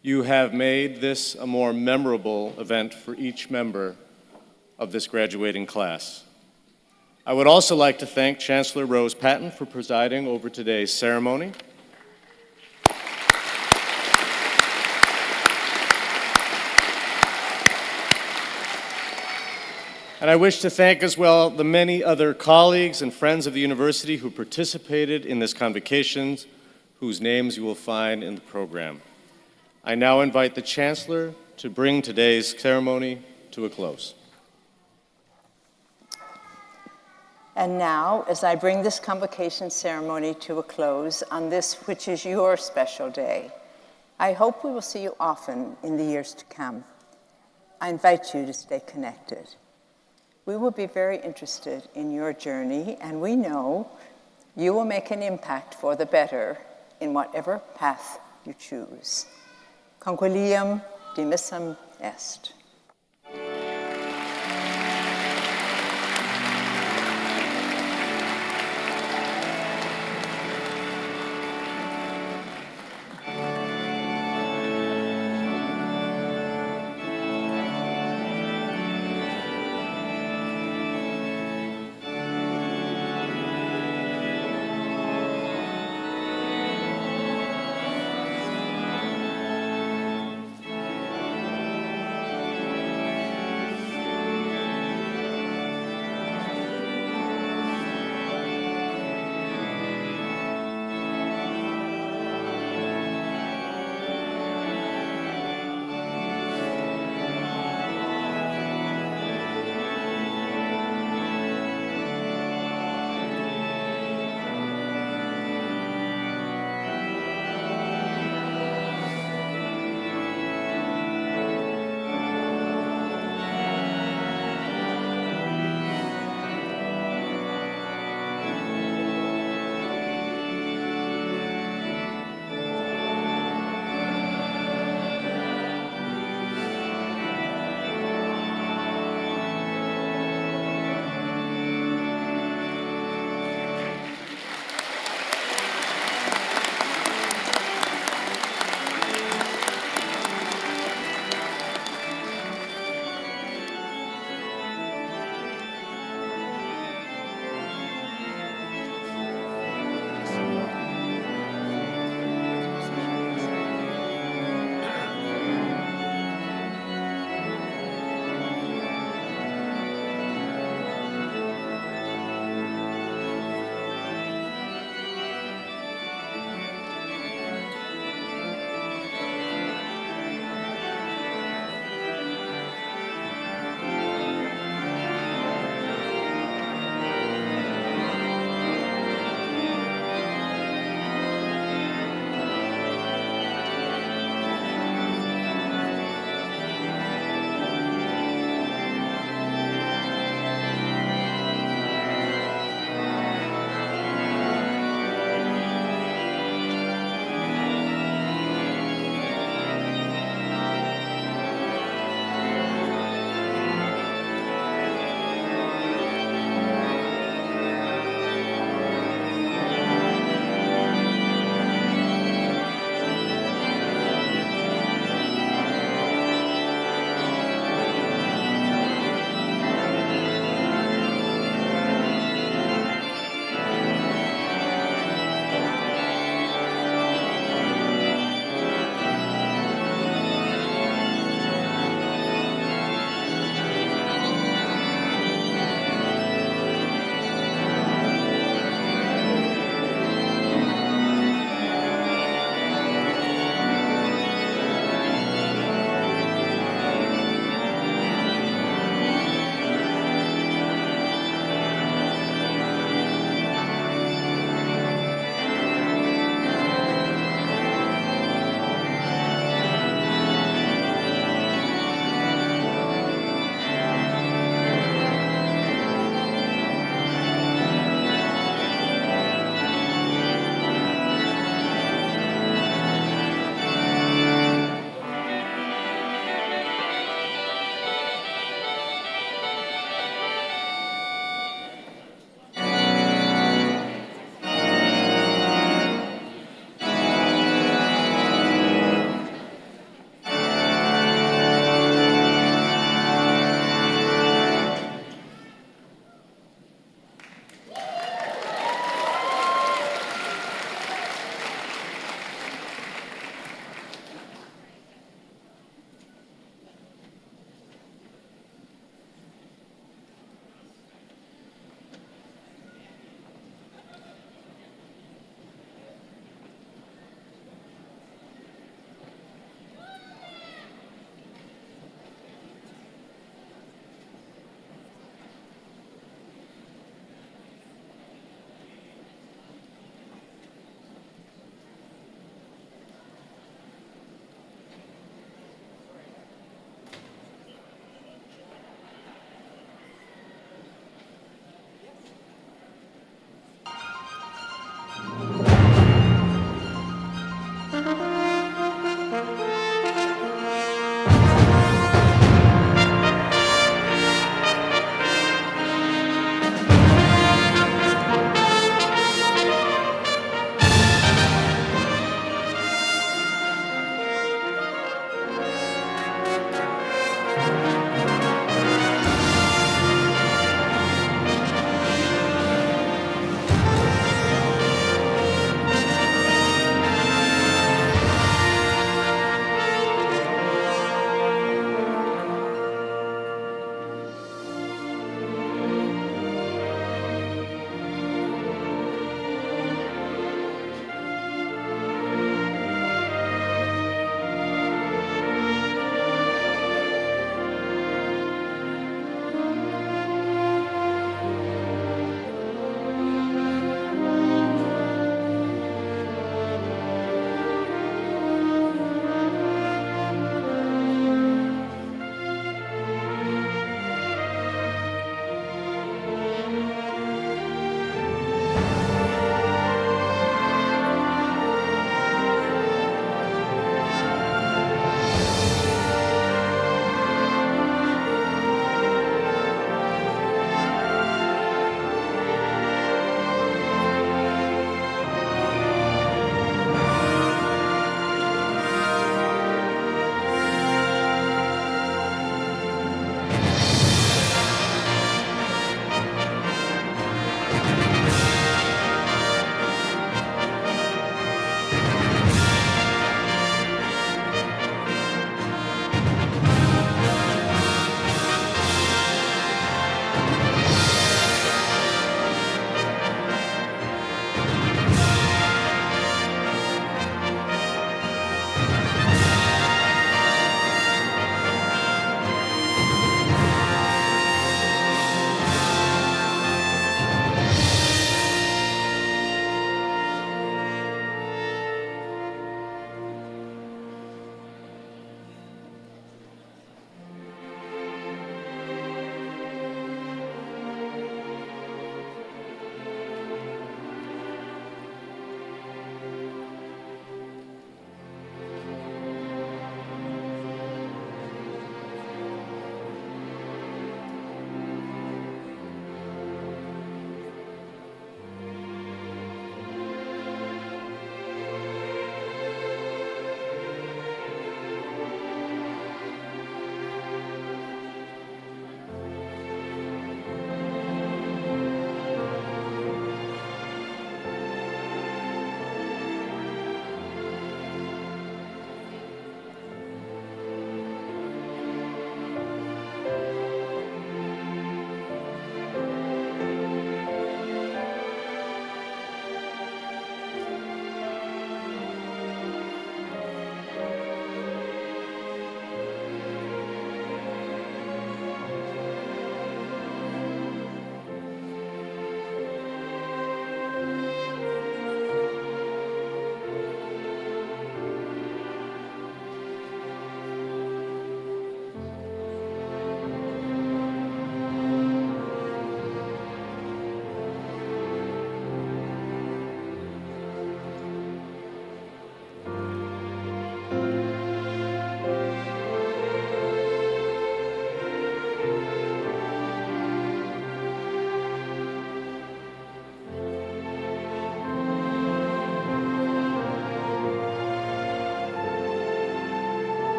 You have made this a more memorable event for each member of this graduating class. I would also like to thank Chancellor Rose Patton for presiding over today's ceremony. And I wish to thank as well the many other colleagues and friends of the university who participated in this convocation, whose names you will find in the program. I now invite the Chancellor to bring today's ceremony to a close. And now, as I bring this convocation ceremony to a close on this which is your special day, I hope we will see you often in the years to come. I invite you to stay connected. We will be very interested in your journey, and we know you will make an impact for the better in whatever path you choose. Conquilium dimissum est.